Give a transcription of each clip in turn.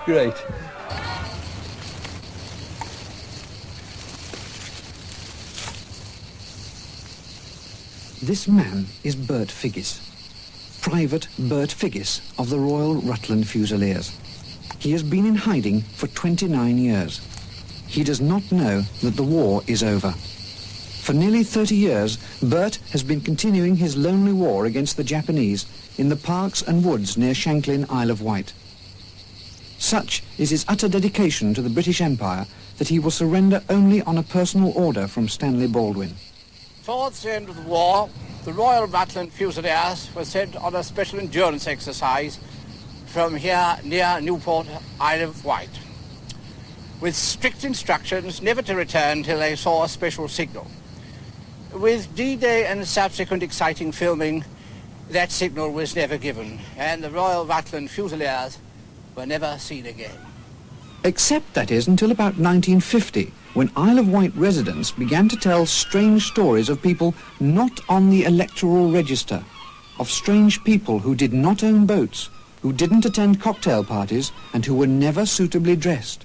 Great. This man is Bert Figgis, Private Bert Figgis of the Royal Rutland Fusiliers. He has been in hiding for 29 years. He does not know that the war is over. For nearly 30 years, Bert has been continuing his lonely war against the Japanese in the parks and woods near Shanklin, Isle of Wight. Such is his utter dedication to the British Empire that he will surrender only on a personal order from Stanley Baldwin. Towards the end of the war, the Royal Rutland Fusiliers were sent on a special endurance exercise from here near Newport, Isle of Wight, with strict instructions never to return till they saw a special signal. With D-Day and subsequent exciting filming, that signal was never given, and the Royal Rutland Fusiliers were never seen again. Except, that is, until about 1950, when Isle of Wight residents began to tell strange stories of people not on the electoral register, of strange people who did not own boats, who didn't attend cocktail parties, and who were never suitably dressed.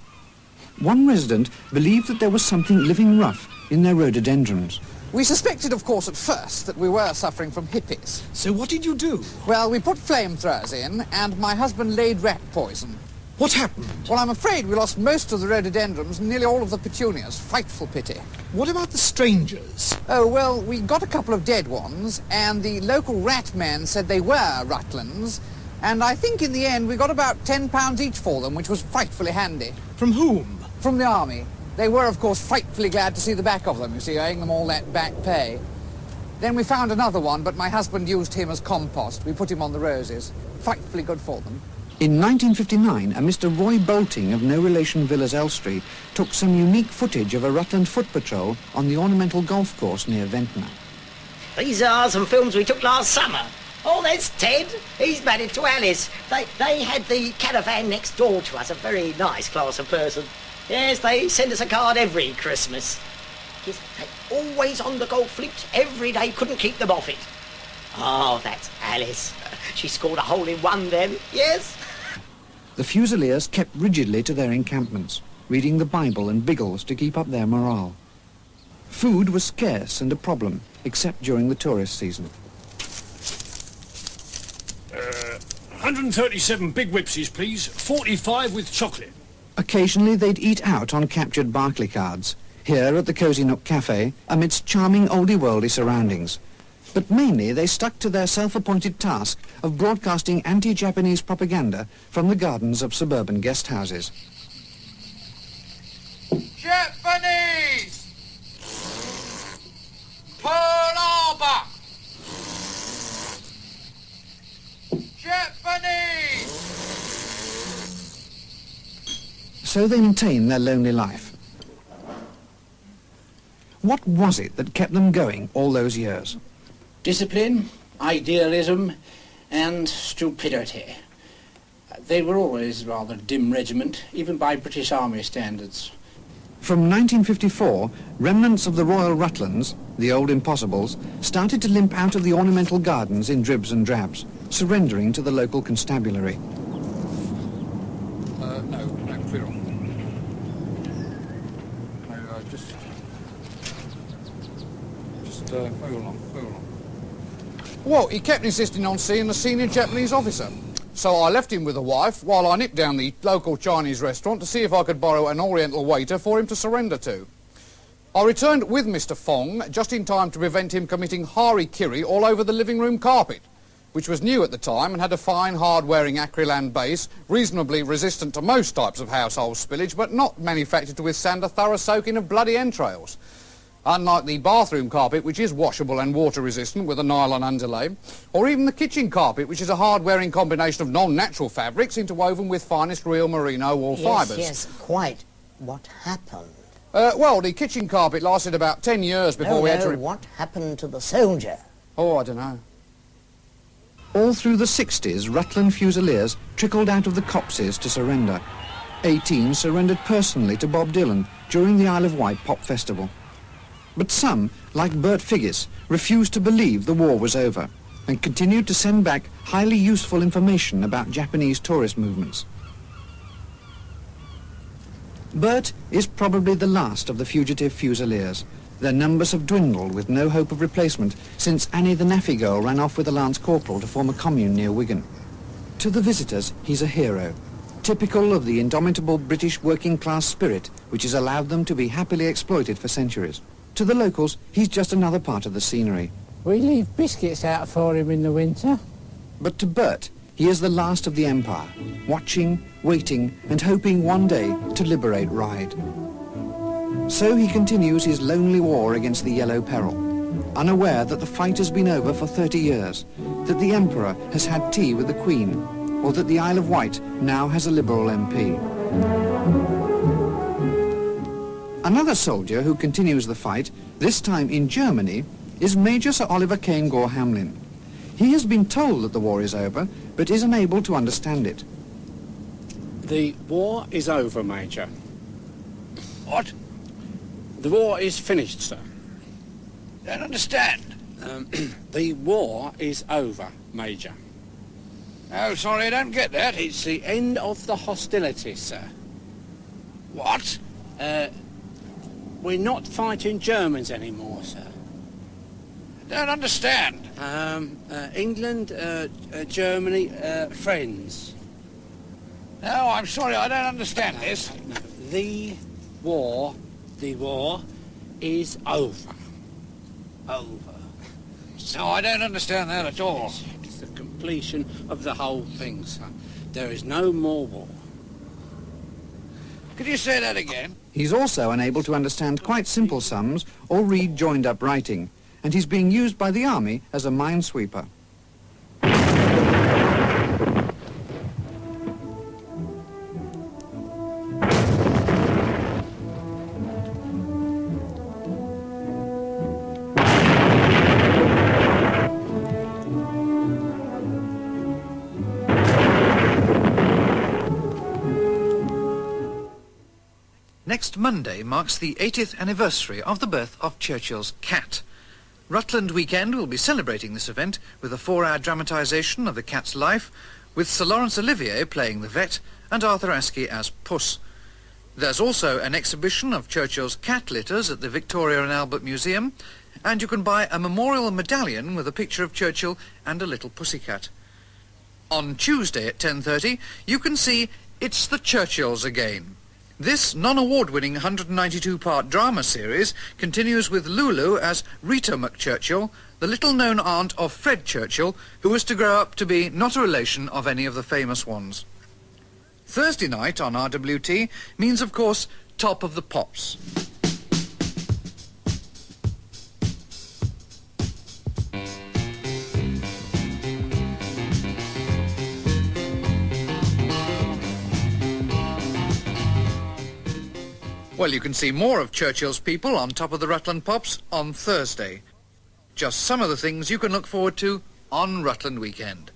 One resident believed that there was something living rough in their rhododendrons. We suspected, of course, at first that we were suffering from hippies. So what did you do? Well, we put flamethrowers in, and my husband laid rat poison. What happened? Well, I'm afraid we lost most of the rhododendrons and nearly all of the petunias. Frightful pity. What about the strangers? Oh, well, we got a couple of dead ones, and the local rat man said they were Rutlands, and I think in the end we got about £10 each for them, which was frightfully handy. From whom? From the army. They were, of course, frightfully glad to see the back of them, you see, owing them all that back pay. Then we found another one, but my husband used him as compost. We put him on the roses. Frightfully good for them. In 1959, a Mr. Roy Bolting of no relation Villas Elstree took some unique footage of a Rutland foot patrol on the ornamental golf course near Ventnor. These are some films we took last summer. Oh, there's Ted. He's married to Alice. They had the caravan next door to us, a very nice class of person. Yes, they send us a card every Christmas. Yes, they're always on the golf links every day, couldn't keep them off it. Oh, that's Alice. She scored a hole in one then, yes. The Fusiliers kept rigidly to their encampments, reading the Bible and Biggles to keep up their morale. Food was scarce and a problem, except during the tourist season. 137 big whipsies, please. 45 with chocolate. Occasionally they'd eat out on captured Barclaycards, here at the Cosy Nook Cafe, amidst charming oldie-worldy surroundings. But mainly they stuck to their self-appointed task of broadcasting anti-Japanese propaganda from the gardens of suburban guest houses. Japanese! Pearl Harbor! Japanese! So they maintained their lonely life. What was it that kept them going all those years? Discipline, idealism, and stupidity. They were always rather a dim regiment, even by British Army standards. From 1954, remnants of the Royal Rutlands, the old Impossibles, started to limp out of the ornamental gardens in dribs and drabs, surrendering to the local constabulary. No, clear on. Move along. Well, he kept insisting on seeing the senior Japanese officer. So I left him with the wife while I nipped down the local Chinese restaurant to see if I could borrow an Oriental waiter for him to surrender to. I returned with Mr. Fong just in time to prevent him committing hara-kiri all over the living room carpet, which was new at the time and had a fine, hard-wearing acrylan base, reasonably resistant to most types of household spillage, but not manufactured to withstand a thorough soaking of bloody entrails. Unlike the bathroom carpet, which is washable and water-resistant with a nylon underlay, or even the kitchen carpet, which is a hard-wearing combination of non-natural fabrics interwoven with finest real merino wool fibres. Yes, quite. What happened? Well, the kitchen carpet lasted about 10 years before we had to... What happened to the soldier? Oh, I don't know. All through the 60s, Rutland Fusiliers trickled out of the copses to surrender. 18 surrendered personally to Bob Dylan during the Isle of Wight Pop Festival. But some, like Bert Figgis, refused to believe the war was over and continued to send back highly useful information about Japanese tourist movements. Bert is probably the last of the fugitive Fusiliers. Their numbers have dwindled with no hope of replacement since Annie the Naffy girl ran off with a Lance Corporal to form a commune near Wigan. To the visitors, he's a hero, typical of the indomitable British working-class spirit which has allowed them to be happily exploited for centuries. To the locals, he's just another part of the scenery. We leave biscuits out for him in the winter. But to Bert, he is the last of the Empire, watching, waiting, and hoping one day to liberate Ryde. So he continues his lonely war against the Yellow Peril, unaware that the fight has been over for 30 years, that the Emperor has had tea with the Queen, or that the Isle of Wight now has a Liberal MP. Another soldier who continues the fight, this time in Germany, is Major Sir Oliver Kane Gore Hamlin. He has been told that the war is over, but is unable to understand it. The war is over, Major. What? The war is finished, sir. Don't understand. The war is over, Major. Oh, sorry, I don't get that. It's the end of the hostilities, sir. What? We're not fighting Germans anymore, sir. I don't understand. England, Germany, friends. No, I'm sorry, I don't understand this. No, the war is over. Over. No, I don't understand that at all. It's the completion of the whole thing, sir. There is no more war. Could you say that again? He's also unable to understand quite simple sums or read joined-up writing, and he's being used by the army as a minesweeper. Next Monday marks the 80th anniversary of the birth of Churchill's cat. Rutland Weekend will be celebrating this event with a 4-hour dramatisation of the cat's life, with Sir Laurence Olivier playing the vet and Arthur Askey as Puss. There's also an exhibition of Churchill's cat litters at the Victoria and Albert Museum, and you can buy a memorial medallion with a picture of Churchill and a little pussycat. On Tuesday at 10:30 you can see It's the Churchills Again. This non-award-winning 192-part drama series continues with Lulu as Rita McChurchill, the little-known aunt of Fred Churchill, who was to grow up to be not a relation of any of the famous ones. Thursday night on RWT means, of course, Top of the Pops. Well, you can see more of Churchill's people on Top of the Rutland Pops on Thursday. Just some of the things you can look forward to on Rutland Weekend.